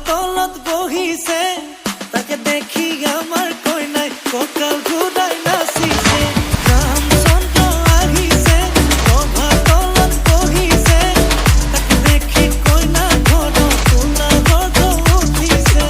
তলত বহিছে তাকে দেখি আমার কই নাই ককাল ঘুরাই নাচিছে রামচন্দ্র আহিছে সভা তলত বহিছে তাকে দেখি কই না ঘর তোলা গর্ব উঠিছে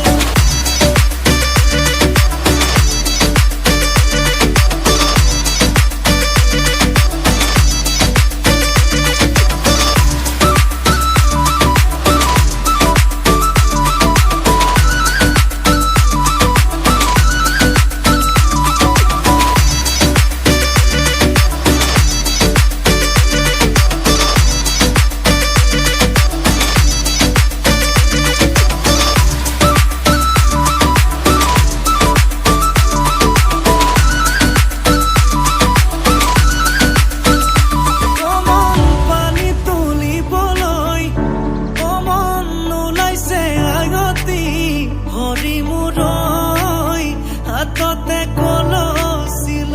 হাততে কলছিল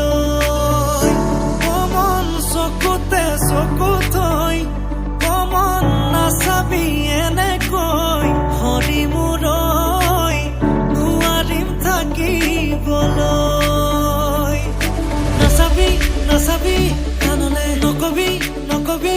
কমন চকুতে চকু থৈ কমন নাচাবি এনেকৈ হৰি মূৰৈ নোৱাৰিম থাকিবলৈ নাচাবি নাচাবি কাণলে নকবি নকবি